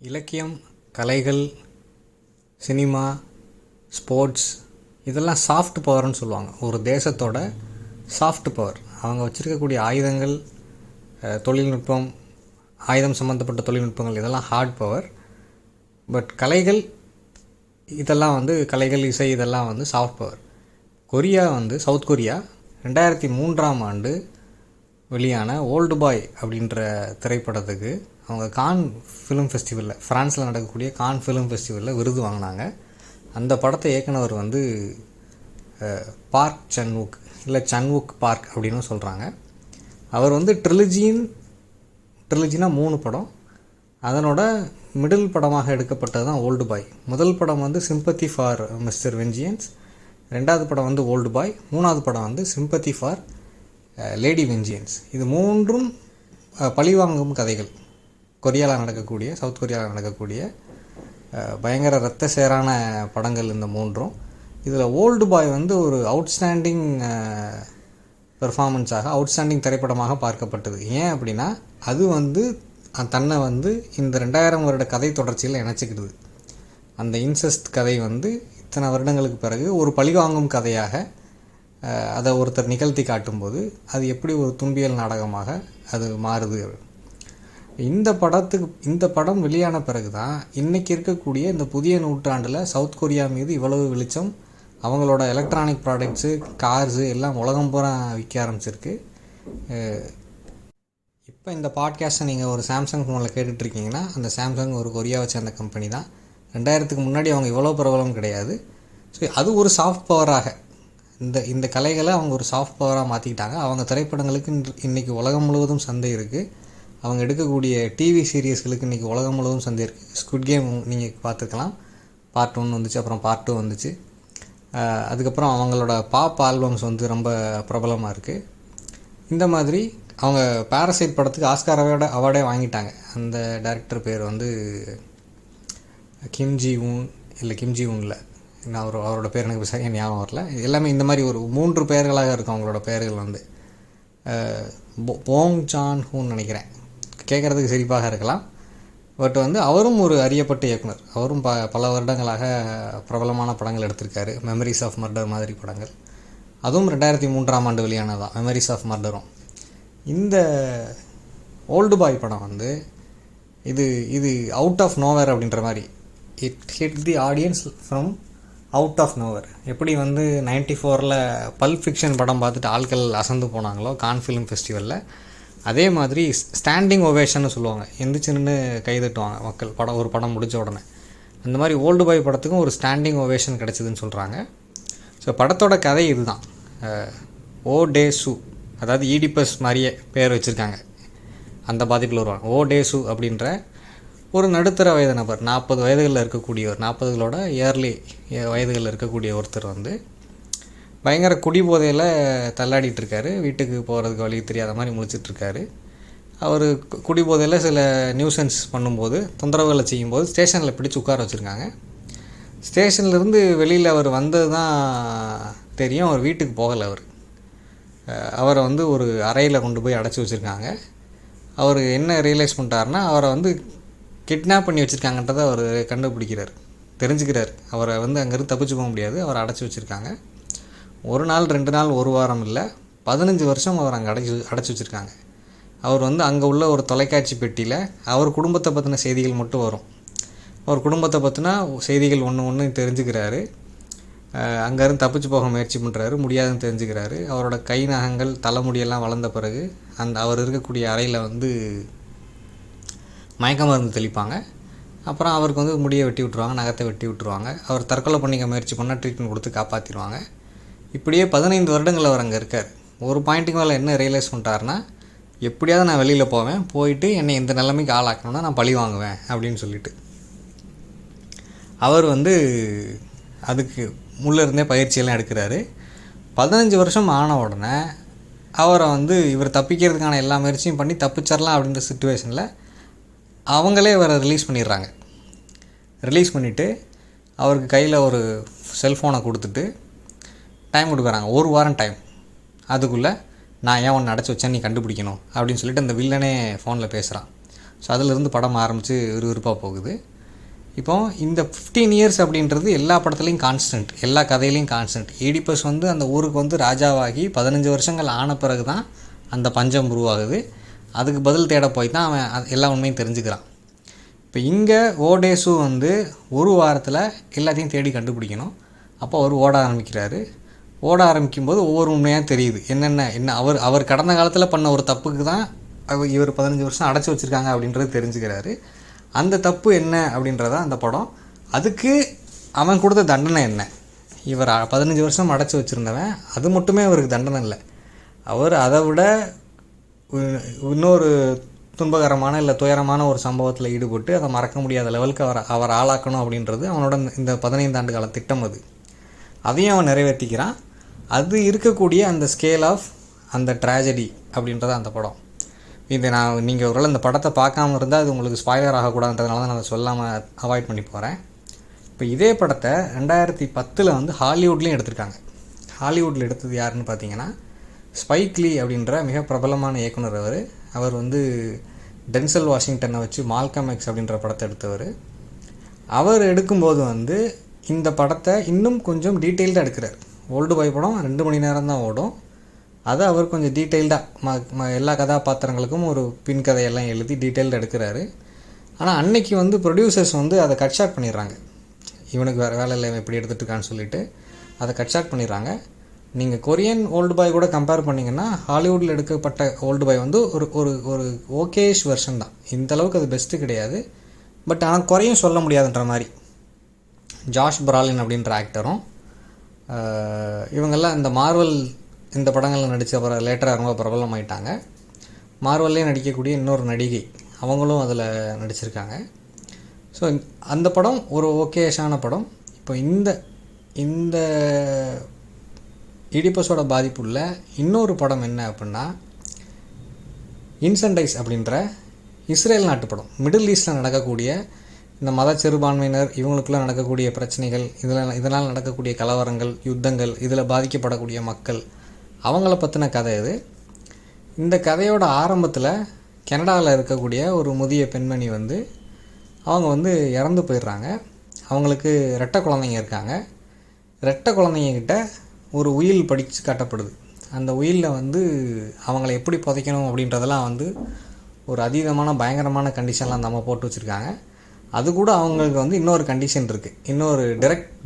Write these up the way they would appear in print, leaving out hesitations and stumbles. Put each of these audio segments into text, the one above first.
இலக்கியம், கலைகள், cinema, sports இதெல்லாம் சாஃப்ட் பவர்னு சொல்லுவாங்க. ஒரு தேசத்தோட சாஃப்ட் பவர். அவங்க வச்சுருக்கக்கூடிய ஆயுதங்கள், தொழில்நுட்பம், ஆயுதம் சம்மந்தப்பட்ட தொழில்நுட்பங்கள் இதெல்லாம் ஹார்ட் பவர். பட் கலைகள் இதெல்லாம் கலைகள், இசை இதெல்லாம் soft power. Korea south Korea 2003 வெளியான ஓல்டு பாய் அப்படின்ற திரைப்படத்துக்கு அவங்க கான் ஃபிலிம் ஃபெஸ்டிவலில், ஃப்ரான்ஸில் நடக்கக்கூடிய கான் ஃபிலிம் ஃபெஸ்டிவலில் விருது வாங்கினாங்க. அந்த படத்தை இயக்குனவர் பார்க் சன்வுக், இல்லை சன்வுக் பார்க் அப்படின்னு சொல்கிறாங்க. அவர் ட்ரிலஜினா 3 படம். அதனோட மிடில் படமாக எடுக்கப்பட்டது தான் ஓல்டு பாய். முதல் படம் சிம்பத்தி ஃபார் மிஸ்டர் வெஞ்சியன்ஸ், 2வது படம் ஓல்டு பாய், 3வது படம் சிம்பத்தி ஃபார் லேடி வெஞ்சியன்ஸ். இது 3ம் பழிவாங்கும் கதைகள். சவுத் கொரியாவில் நடக்கக்கூடிய பயங்கர இரத்த சேரான படங்கள் இந்த 3ம். இதில் ஓல்டு பாய் ஒரு அவுட்ஸ்டாண்டிங் பெர்ஃபார்மன்ஸாக, அவுட்ஸ்டாண்டிங் திரைப்படமாக பார்க்கப்பட்டது. ஏன் அப்படின்னா அது தன்னை இந்த 2000 வருட கதை தொடர்ச்சியில் இணைச்சிக்கிடுது. அந்த இன்செஸ்ட் கதை இத்தனை வருடங்களுக்கு பிறகு ஒரு பழிவாங்கும் கதையாக அதை ஒருத்தர் நிகழ்த்தி காட்டும்போது அது எப்படி ஒரு துன்பியல் நாடகமாக அது மாறுது. இந்த படம் வெளியான பிறகு தான் இன்றைக்கி இருக்கக்கூடிய இந்த புதிய நூற்றாண்டில் சவுத் கொரியா மீது இவ்வளவு வெளிச்சம், அவங்களோட எலக்ட்ரானிக் ப்ராடக்ட்ஸு, கார்ஸு எல்லாம் உலகம் பூரா விற்க ஆரம்பிச்சிருக்கு. இப்போ இந்த பாட்காஸ்ட்டை நீங்கள் ஒரு சாம்சங் ஃபோனில் கேட்டுட்ருக்கீங்கன்னா, அந்த சாம்சங் ஒரு கொரியாவை சேர்ந்த கம்பெனி தான். 2000க்கு முன்னாடி அவங்க இவ்வளோ பிரபலம் கிடையாது. ஸோ அது ஒரு சாஃப்ட் பவராக, இந்த கலைகளை அவங்க ஒரு சாஃப்ட் பவராக மாற்றிக்கிட்டாங்க. அவங்க திரைப்படங்களுக்கு இன்றைக்கி உலகம் முழுவதும் சந்தை இருக்குது. அவங்க எடுக்கக்கூடிய டிவி சீரியஸ்களுக்கு இன்றைக்கி உலகம் முழுவதும் சந்தை இருக்குது. ஸ்குட் கேம் நீங்கள் பார்த்துக்கலாம். பார்ட் 1 வந்துச்சு, அப்புறம் பார்ட் 2 வந்துச்சு. அதுக்கப்புறம் அவங்களோட பாப் ஆல்பம்ஸ் ரொம்ப பிரபலமாக இருக்குது. இந்த மாதிரி அவங்க பாரசைட் படத்துக்கு ஆஸ்கார் அவார்டே வாங்கிட்டாங்க. அந்த டைரக்டர் பேர் கிம்ஜி ஊனில், நான் அவரோட பேர் எனக்கு சரியாக ஞாபகம் வரல. எல்லாமே இந்த மாதிரி ஒரு 3 பெயர்களாக இருக்கும் அவங்களோட பெயர்கள். போங் சான் ஹூன்னு நினைக்கிறேன், கேட்குறதுக்கு சிரிப்பாக இருக்கலாம். பட் அவரும் ஒரு அறியப்பட்ட இயக்குனர். அவரும் பல வருடங்களாக பிரபலமான படங்கள் எடுத்திருக்காரு. மெமரிஸ் ஆஃப் மர்டர் மாதிரி படங்கள். அதுவும் 2003 வெளியானதான், மெமரிஸ் ஆஃப் மர்டரும். இந்த ஓல்டு பாய் படம் இது அவுட் ஆஃப் நோவேர் அப்படின்ற மாதிரி, it hit the audience from out of nowhere. எப்படி 94 பல்ப் ஃபிக்ஷன் படம் பார்த்துட்டு ஆட்கள் அசந்து போனாங்களோ கான் ஃபிலிம் ஃபெஸ்டிவலில், அதே மாதிரி ஸ்டாண்டிங் ஓவேஷன்னு சொல்லுவாங்க, எந்திரிச்சுன்னு கைதட்டுவாங்க மக்கள் ஒரு படம் முடித்த உடனே. அந்த மாதிரி ஓல்டு பாய் படத்துக்கும் ஒரு ஸ்டாண்டிங் ஓவேஷன் கிடச்சிதுன்னு சொல்கிறாங்க. ஸோ படத்தோட கதை இதுதான். ஓ டே சு, அதாவது ஈடிப்பஸ் மாதிரியே பேர் வச்சுருக்காங்க. அந்த பாதிப்பில் வருவாங்க. ஓ டே சு அப்படின்ற ஒரு நடுத்தர வயது நபர், 40 வயதுகளில் இருக்கக்கூடியவர், 40களோட இயர்லி வயதுகளில் இருக்கக்கூடிய ஒருத்தர் பயங்கர குடிபோதையில் தள்ளாடிட்டுருக்காரு. வீட்டுக்கு போகிறதுக்கு வழி தெரியாத மாதிரி முழிச்சிட்ருக்காரு. அவர் குடிபோதையில் சில நியூசன்ஸ் பண்ணும்போது, தொந்தரவுகளை செய்யும்போது ஸ்டேஷனில் பிடிச்சி உட்கார வச்சுருக்காங்க. ஸ்டேஷன்லேருந்து வெளியில் அவர் வந்தது தான் தெரியும். அவர் வீட்டுக்கு போகலை. அவரை ஒரு அறையில் கொண்டு போய் அடைச்சி வச்சுருக்காங்க. அவர் என்ன ரியலைஸ் பண்ணிட்டாருன்னா, அவரை கிட்னாப் பண்ணி வச்சுருக்காங்கன்றதை அவர் கண்டுபிடிக்கிறார், தெரிஞ்சுக்கிறார். அவரை அங்கேருந்து தப்பிச்சு போக முடியாது, அவரை அடைச்சி வச்சுருக்காங்க. 1 நாள் 2 நாள் 1 வாரம் இல்லை, 15 வருஷம் அவர் அங்கே அடைச்சி வச்சுருக்காங்க. அவர் அங்கே உள்ள ஒரு தொலைக்காட்சி பெட்டியில் அவர் குடும்பத்தை பற்றின செய்திகள் மட்டும் வரும். அவர் குடும்பத்தை பற்றின செய்திகள் ஒன்று தெரிஞ்சுக்கிறாரு. அங்கேருந்து தப்பிச்சு போக முயற்சி பண்ணுறாரு, முடியாதுன்னு தெரிஞ்சுக்கிறாரு. அவரோட கை நகங்கள், தலைமுடியெல்லாம் வளர்ந்த பிறகு அவர் இருக்கக்கூடிய அறையில் மயக்க மருந்து தெளிப்பாங்க. அப்புறம் அவருக்கு முடியை வெட்டி விட்ருவாங்க, நகத்தை வெட்டி விட்டுருவாங்க. அவர் தற்கொலை பண்ணிக்க முயற்சி பண்ணால் ட்ரீட்மெண்ட் கொடுத்து காப்பாற்றிடுவாங்க. இப்படியே 15 வருடங்கள் அவர் அங்கே இருக்கார். ஒரு பாயிண்ட்டுக்கு மேலே என்ன ரியலைஸ் பண்ணிட்டாருன்னா, எப்படியாவது நான் வெளியில் போயிட்டு என்னை இந்த நிலைமைக்கு ஆளாக்கணும்னா நான் பழி வாங்குவேன் அப்படின்னு சொல்லிட்டு அவர் அதுக்கு முள்ளிருந்தே பயிற்சியெல்லாம் எடுக்கிறாரு. 15 வருஷம் ஆன உடனே அவரை இவர் தப்பிக்கிறதுக்கான எல்லா முயற்சியும் பண்ணி தப்பிச்சிடலாம் அப்படின்ற சிச்சுவேஷனில் அவங்களே அவரை ரிலீஸ் பண்ணிடுறாங்க. ரிலீஸ் பண்ணிவிட்டு அவருக்கு கையில் ஒரு செல்ஃபோனை கொடுத்துட்டு டைம் கொடுக்குறாங்க, 1 வாரம் டைம். அதுக்குள்ளே நான் ஏன் ஒன்று அடைச்சி வச்சேன் நீ கண்டுபிடிக்கணும் அப்படின்னு சொல்லிட்டு அந்த வில்லனே ஃபோனில் பேசுகிறான். ஸோ அதிலிருந்து படம் ஆரம்பித்து விறுவிறுப்பாக போகுது. இப்போ இந்த 15 இயர்ஸ் அப்படின்றது எல்லா படத்துலேயும் கான்ஸ்டன்ட், எல்லா கதையிலையும் கான்ஸ்டன்ட். ஈடிப்பஸ் வந்து அந்த ஊருக்கு வந்து ராஜாவாகி 15 வருஷங்கள் ஆன பிறகு தான் அந்த பஞ்சம் உருவாகுது. அதுக்கு பதில் தேட போய் தான் அவன் எல்லா உண்மையும் தெரிஞ்சுக்கிறான். இப்போ இங்கே ஓடேசு வந்து ஒரு வாரத்தில் எல்லாத்தையும் தேடி கண்டுபிடிக்கணும். அப்போ அவர் ஓட ஆரம்பிக்கிறாரு. ஓட ஆரம்பிக்கும்போது ஒவ்வொரு உண்மையாக தெரியுது. என்ன அவர் கடந்த காலத்தில் பண்ண ஒரு தப்புக்கு தான் இவர் 15 வருஷம் அடைச்சி வச்சுருக்காங்க அப்படின்றது தெரிஞ்சுக்கிறாரு. அந்த தப்பு என்ன அப்படின்றதான் அந்த படம். அதுக்கு அவன் கொடுத்த தண்டனை என்ன? இவர் 15 வருஷம் அடைச்சி வச்சுருந்தவன் அது மட்டுமே அவருக்கு தண்டனை இல்லை. அவர் அதை விட இன்னொரு துன்பகரமான இல்லை துயரமான ஒரு சம்பவத்தில் ஈடுபட்டு அதை மறக்க முடியாத லெவலுக்கு அவர் ஆளாக்கணும் அப்படின்றது அவனோட இந்த 15 ஆண்டு கால திட்டம். அதையும் அவன் நிறைவேற்றிக்கிறான். அது இருக்கக்கூடிய அந்த ஸ்கேல் ஆஃப் அந்த ட்ராஜடி அப்படின்றது அந்த படம். நீங்கள் ஒருவேளை இந்த படத்தை பார்க்காம இருந்தால் அது உங்களுக்கு ஸ்பாய்லர் ஆகக்கூடாதுன்றதுனால தான் நான் அதை சொல்லாமல் அவாய்ட் பண்ணி போகிறேன். இப்போ இதே படத்தை 2010 வந்து ஹாலிவுட்லேயும் எடுத்திருக்காங்க. ஹாலிவுட்டில் எடுத்தது யாருன்னு பார்த்தீங்கன்னா ஸ்பைக் லீ அப்படின்ற மிக பிரபலமான இயக்குனர். அவர் வந்து டென்சல் வாஷிங்டனை வச்சு மால்கம் எக்ஸ் அப்படின்ற படத்தை எடுத்தவர். அவர் எடுக்கும்போது வந்து இந்த படத்தை இன்னும் கொஞ்சம் டீட்டெயில்டாக எடுக்கிறார். ஓல்டு பாய் படம் 2 மணி நேரம் தான் ஓடும். அதை அவர் கொஞ்சம் டீட்டெயில்டாக எல்லா கதாபாத்திரங்களுக்கும் ஒரு பின் கதையெல்லாம் எழுதி டீட்டெயில்டாக எடுக்கிறாரு. ஆனால் அன்னைக்கு வந்து ப்ரொடியூசர்ஸ் வந்து அதை கட் ஷாட் பண்ணிடுறாங்க. இவனுக்கு வேறு வேலை இல்லை, எப்படி எடுத்துகிட்டு இருக்கான்னு சொல்லிட்டு அதை கட் ஷாட் பண்ணிடுறாங்க. நீங்கள் கொரியன் ஓல்டு பாய் கூட கம்பேர் பண்ணிங்கன்னா ஹாலிவுட்டில் எடுக்கப்பட்ட ஓல்டு பாய் வந்து ஒரு ஒரு ஓகேஷ் வெர்ஷன் தான். இந்தளவுக்கு அது பெஸ்ட்டு கிடையாது, பட் ஆனால் குறையும் சொல்ல முடியாதுன்ற மாதிரி. ஜாஷ் பிராலின் அப்படின்ற ஆக்டரும் இவங்கெல்லாம் இந்த மார்வல் இந்த படங்களில் நடித்த அப்புறம் லேட்டராக ரொம்ப பிரபலமாயிட்டாங்க. மார்வல்லே நடிக்கக்கூடிய இன்னொரு நடிகை அவங்களும் அதில் நடிச்சிருக்காங்க. ஸோ அந்த படம் ஒரு ஓகேஷான படம். இப்போ இந்த ஈடிப்பஸோட பாதிப்புள்ள இன்னொரு படம் என்ன அப்படின்னா இன்சென்டைஸ் அப்படின்ற இஸ்ரேல் நாட்டு படம். மிடில் ஈஸ்டில் நடக்கக்கூடிய இந்த மத சிறுபான்மையினர் இவங்களுக்குள்ள நடக்கக்கூடிய பிரச்சனைகள், இதனால் நடக்கக்கூடிய கலவரங்கள், யுத்தங்கள், இதில் பாதிக்கப்படக்கூடிய மக்கள், அவங்கள பற்றின கதை இது. இந்த கதையோட ஆரம்பத்தில் கனடாவில் இருக்கக்கூடிய ஒரு முதிய பெண்மணி வந்து அவங்க வந்து இறந்து போயிடுறாங்க. அவங்களுக்கு ரெட்டை குழந்தைங்க இருக்காங்க. ரெட்டை குழந்தைங்கக்கிட்ட ஒரு உயில் படித்து காட்டப்படுது. அந்த உயிலில் வந்து அவங்கள எப்படி புதைக்கணும் அப்படின்றதெல்லாம் வந்து ஒரு அதீதமான பயங்கரமான கண்டிஷன்லாம் நம்ம போட்டு வச்சுருக்காங்க. அது கூட அவங்களுக்கு வந்து இன்னொரு கண்டிஷன் இருக்குது, இன்னொரு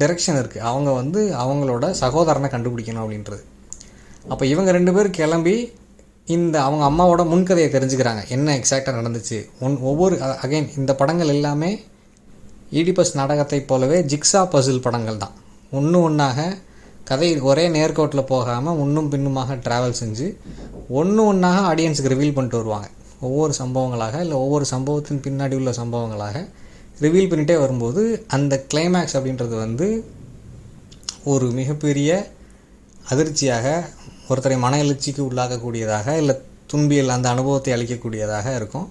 டிரெக்ஷன் இருக்குது. அவங்க வந்து அவங்களோட சகோதரனை கண்டுபிடிக்கணும் அப்படின்றது. அப்போ இவங்க 2 பேர் கிளம்பி அவங்க அம்மாவோட முன்கதையை தெரிஞ்சுக்கிறாங்க, என்ன எக்ஸாக்டாக நடந்துச்சு. ஒவ்வொரு அகைன் இந்த படங்கள் எல்லாமே ஈடிப்பஸ் நாடகத்தை போலவே ஜிக்ஸா பசில் படங்கள் தான். ஒன்றாக கதை ஒரே நேர்கோட்டில் போகாமல் முன்னும் பின்னுமாக ட்ராவல் செஞ்சு ஒன்றாக ஆடியன்ஸுக்கு ரிவீல் பண்ணிட்டு வருவாங்க. ஒவ்வொரு சம்பவங்களாக இல்லை ஒவ்வொரு சம்பவத்தின் பின்னாடி உள்ள சம்பவங்களாக ரிவீல் பண்ணிகிட்டே வரும்போது அந்த கிளைமேக்ஸ் அப்படின்றது வந்து ஒரு மிகப்பெரிய அதிர்ச்சியாக, ஒருத்தரை மன எழுச்சிக்கு உள்ளாக்கக்கூடியதாக, இல்லை துன்பியல் அந்த அனுபவத்தை அளிக்கக்கூடியதாக இருக்கும்.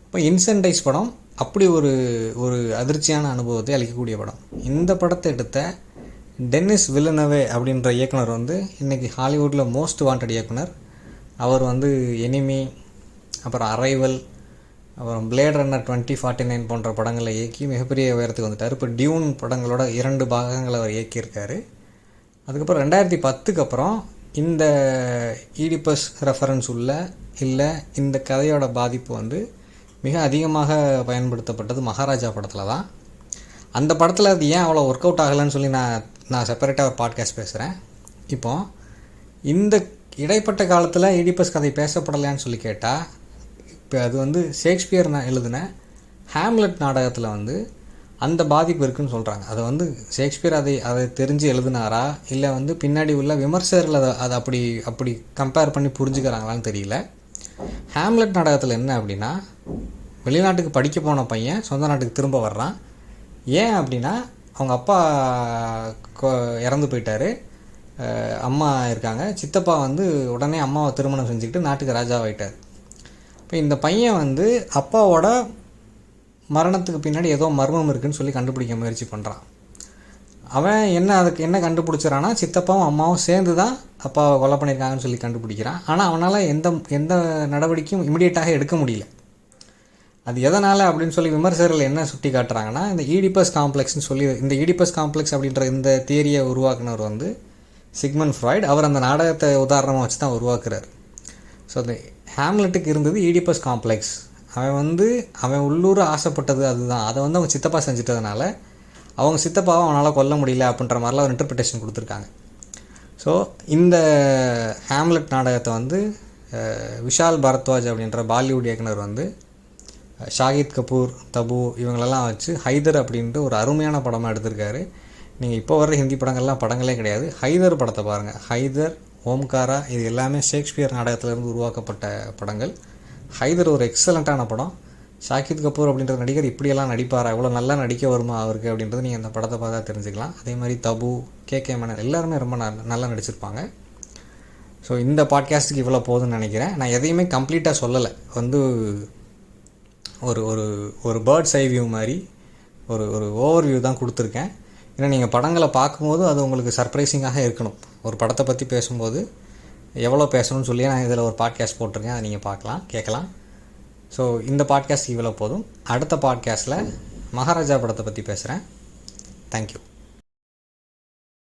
இப்போ இன்சென்டைஸ் படம் அப்படி ஒரு அதிர்ச்சியான அனுபவத்தை அளிக்கக்கூடிய படம். இந்த படத்தை எடுத்த டென்னிஸ் வில்லனவே அப்படின்ற இயக்குனர் வந்து இன்றைக்கி ஹாலிவுட்டில் மோஸ்ட் வாண்டட் இயக்குனர். அவர் வந்து எனிமி, அப்புறம் அரைவல், அப்புறம் பிளேட் ரன்னர் 2049 போன்ற படங்களை இயக்கி மிகப்பெரிய உயரத்துக்கு வந்துட்டார். இப்போ டியூன் படங்களோட 2 பாகங்களை அவர் இயக்கியிருக்காரு. அதுக்கப்புறம் 2010க்கு அப்புறம் இந்த ஈடிப்பஸ் ரெஃபரன்ஸ் உள்ள இல்லை இந்த கதையோட பாதிப்பு வந்து மிக அதிகமாக பயன்படுத்தப்பட்டது மகாராஜா படத்தில் தான். அந்த படத்தில் அது ஏன் அவ்வளோ ஒர்க் அவுட் ஆகலைன்னு சொல்லி நான் செப்பரேட்டாக ஒரு பாட்காஸ்ட் பேசுகிறேன். இப்போது இந்த இடைப்பட்ட காலத்தில் ஈடிப்பஸ் கதை பேசப்படலையான்னு சொல்லி கேட்டால், இப்போ அது வந்து ஷேக்ஸ்பியர் எழுதின ஹேம்லெட் நாடகத்தில் வந்து அந்த பாதிப்பு இருக்குதுன்னு சொல்கிறாங்க. அதை வந்து ஷேக்ஸ்பியர் அதை தெரிஞ்சு எழுதினாரா இல்லை வந்து பின்னாடி உள்ள விமர்சகர்கள் அதை அப்படி கம்பேர் பண்ணி புரிஞ்சுக்கிறாங்களான்னு தெரியல. ஹேம்லெட் நாடகத்தில் என்ன அப்படின்னா, வெளிநாட்டுக்கு படிக்க போன பையன் சொந்த நாட்டுக்கு திரும்ப வர்றான். ஏன் அப்படின்னா அவங்க அப்பா இறந்து போயிட்டார், அம்மா இருக்காங்க, சித்தப்பா வந்து உடனே அம்மாவை திருமணம் செஞ்சுக்கிட்டு நாட்டுக்கு ராஜாவாயிட்டார். இப்போ இந்த பையன் வந்து அப்பாவோட மரணத்துக்கு பின்னாடி ஏதோ மர்மம் இருக்குதுன்னு சொல்லி கண்டுபிடிக்க முயற்சி பண்ணுறான். அவன் அதுக்கு என்ன கண்டுபிடிச்சிடறான்னா, சித்தப்பாவும் அம்மாவும் சேர்ந்து தான் அப்பாவை கொலை பண்ணியிருக்காங்கன்னு சொல்லி கண்டுபிடிக்கிறான். ஆனால் அவனால் எந்த நடவடிக்கையும் இமிடியேட்டாக எடுக்க முடியல. அது எதனால் அப்படின்னு சொல்லி விமர்சகர்கள் என்ன சுட்டி காட்டுறாங்கன்னா, இந்த ஈடிப்பஸ் காம்ப்ளெக்ஸ்னு சொல்லி, இந்த ஈடிப்பஸ் காம்ப்ளெக்ஸ் அப்படின்ற இந்த தியரியை உருவாக்குனவர் வந்து சிக்மண்ட் ஃப்ராய்ட். அவர் அந்த நாடகத்தை உதாரணமாக வச்சு தான் உருவாக்குறார். ஸோ அந்த ஹேம்லெட்டுக்கு இருந்தது ஈடிப்பஸ் காம்ப்ளெக்ஸ். அவன் உள்ளூர் ஆசைப்பட்டது அதுதான். அதை வந்து அவங்க சித்தப்பா செஞ்சிட்டதுனால அவங்க சித்தப்பாவை அவனால் கொல்ல முடியல அப்படின்ற மாதிரிலாம் ஒரு இன்டர்பிரிட்டேஷன் கொடுத்துருக்காங்க. ஸோ இந்த ஹேம்லெட் நாடகத்தை வந்து விஷால் பரத்வாஜ் அப்படின்ற பாலிவுட் இயக்குனர் வந்து ஷாஹித் கபூர், தபு இவங்களெல்லாம் வச்சு ஹைதர் அப்படின்ட்டு ஒரு அருமையான படமாக எடுத்திருக்காரு. நீங்கள் இப்போ வர்ற ஹிந்தி படங்களே கிடையாது. ஹைதர் படத்தை பாருங்கள். ஹைதர், ஓம்காரா இது எல்லாமே ஷேக்ஸ்பியர் நாடகத்திலேருந்து உருவாக்கப்பட்ட படங்கள். ஹைதர் ஒரு எக்ஸலண்ட்டான படம். ஷாஹித் கபூர் அப்படின்ற நடிகர் இப்படியெல்லாம் நடிப்பாரா, இவ்வளோ நல்லா நடிக்க வருமா அவருக்கு அப்படின்றது நீங்கள் இந்த படத்தை பார்த்தா தெரிஞ்சுக்கலாம். அதே மாதிரி தபு, கே மேனன் எல்லாருமே ரொம்ப நல்லா நடிச்சிருப்பாங்க. ஸோ இந்த பாட்காஸ்ட்டுக்கு இவ்வளோ போதுன்னு நினைக்கிறேன். நான் எதையுமே கம்ப்ளீட்டாக சொல்லலை. ஒரு ஒரு ஒரு பேர்ட்ஸ் ஐ வியூ மாதிரி ஒரு ஓவர் வியூ தான் கொடுத்துருக்கேன். ஏன்னா நீங்கள் படங்களை பார்க்கும்போது அது உங்களுக்கு சர்ப்ரைசிங்காக இருக்கணும். ஒரு படத்தை பற்றி பேசும்போது எவ்வளோ பேசணும்னு சொல்லி நான் இதில் ஒரு பாட்காஸ்ட் போட்டிருக்கேன். அதை நீங்கள் கேட்கலாம். ஸோ இந்த பாட்காஸ்ட் இவ்வளோ போதும். அடுத்த பாட்காஸ்ட்டில் மகாராஜா படத்தை பற்றி பேசுகிறேன். தேங்க்யூ.